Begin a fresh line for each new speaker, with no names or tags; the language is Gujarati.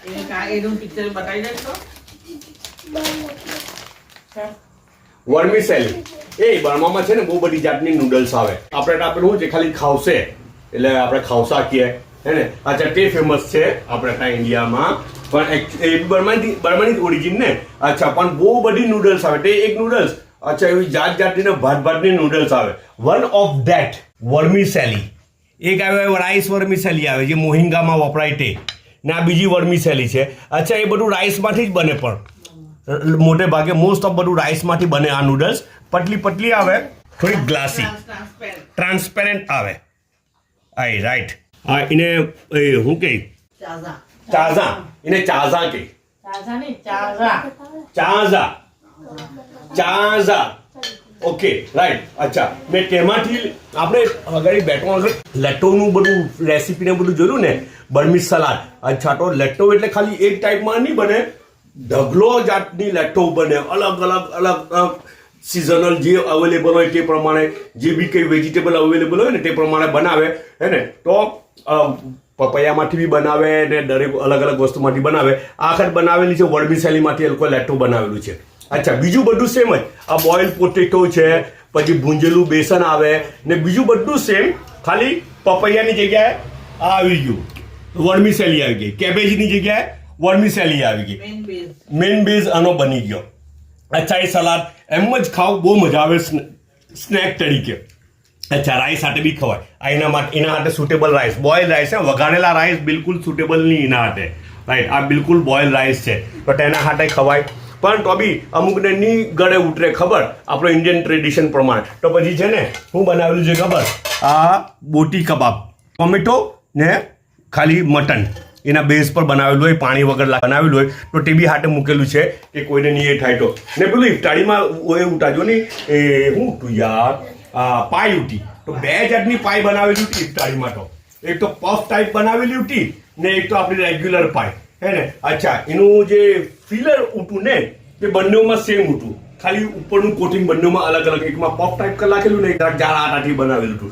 પિક્ચર બતાવી દે તો
વર્મિસેલી એ બર્મામાં છે ને બહુ બધી જાતની નૂડલ્સ આવે. આપણે શું છે ખાલી ખાવશે એટલે આપણે ખાવસા કહીએ હે ને. અચ્છા તે ફેમસ છે આપણે ત્યાં ઇન્ડિયામાં પણ એ બર્માની ઓરિજિન ને. અચ્છા પણ બહુ બધી નૂડલ્સ આવે તે એક નૂડલ્સ અચ્છા એવી જાતની ભાતની નૂડલ્સ આવે. વન ઓફ ધેટ વર્મિસેલી એક આવે રાઈસ વર્મિસેલી આવે જે મોહિંગામાં વપરાય તે ને આ બીજી વર્મિસેલી છે. અચ્છા એ બધું રાઈસમાંથી જ બને પણ મોટે ભાગે મોસ્ટ ઓફ બધું રાઈસમાંથી બને આ નૂડલ્સ. પતલી આવે થોડી ગ્લાસી ટ્રાન્સપેરેન્ટ આવે. આઈ રાઈટ હા એને શું કહે ચાઝા એને ચાઝા કહે ચાઝા ઓકે રાઈટ. અચ્છા મેં તેમાંથી આપણે આગળ બેઠો આગળ લેટોનું બધું રેસીપીને બધું જોયું ને બર્મીઝ સલાડ. અચ્છા તો લેટો એટલે ખાલી એક ટાઈપમાં નહીં બને ઢગલો જાતની લેટો બને અલગ અલગ સિઝનલ જે અવેલેબલ હોય તે પ્રમાણે જે બી કંઈ વેજીટેબલ અવેલેબલ હોય ને તે પ્રમાણે બનાવે હે ને. તો પપૈયામાંથી બી બનાવે ને દરેક અલગ અલગ વસ્તુમાંથી બનાવે. આ વખત બનાવેલી છે વર્મિસેલીમાંથી એ લોકો લેટો બનાવેલું છે. અચ્છા બીજું બધું સેમ જ આ બોઇલ પોટેટો છે પછી ભૂંજેલું બેસન આવે ને બીજું બધું સેમ ખાલી પપૈયાની જગ્યાએ આ આવી ગયું વર્મિસેલી આવી ગઈ. કેબેજની જગ્યાએ વર્મિસેલી આવી ગઈ. મેઇન બેઝ આનો બની ગયો. અચ્છા એ સલાડ એમ જ ખાવ બહુ મજા આવે સ્નેક તરીકે. અચ્છા રાઈસ સાથે બી ખવાય. એના માટે સુટેબલ રાઈસ બોઇલ રાઈસ છે. વઘારેલા રાઈસ બિલકુલ સુટેબલ નહીં એના માટે રાઈટ. આ બિલકુલ બોઇલ રાઈસ છે તો તેના માટે ખવાય. પણ તો બી અમુકને નહીં ગળે ઉતરે ખબર આપણો ઇન્ડિયન ટ્રેડિશન પ્રમાણે તો પછી છે ને હું બનાવેલું છે ખબર આ બોટી કબાબ ટોમેટો ને ખાલી મટન એના બેઝ પર બનાવેલું હોય પાણી વગર બનાવેલું હોય તો તે બી હાટે મૂકેલું છે કે કોઈને નહીં એ થાય તો. ને પેલું ઇફતારીમાં એ ઉઠાજો ને એ શું ઉઠું યાર પાય ઉઠી તો બે જાતની પાય બનાવેલી હતી ઇફતારીમાં. તો એક તો પફ ટાઈપ બનાવેલી હતી ને એક તો આપણી રેગ્યુલર પાય હે ને. અચ્છા એનું જે ફિલર ઉઠું ને તે બંનેમાં સેમ ઉઠું ખાલી ઉપરનું કોટિંગ બંનેમાં અલગ અલગ. એકમાં પફ ટાઈપ લખેલું ને એક જાડા આટાથી બનાવેલું હતું.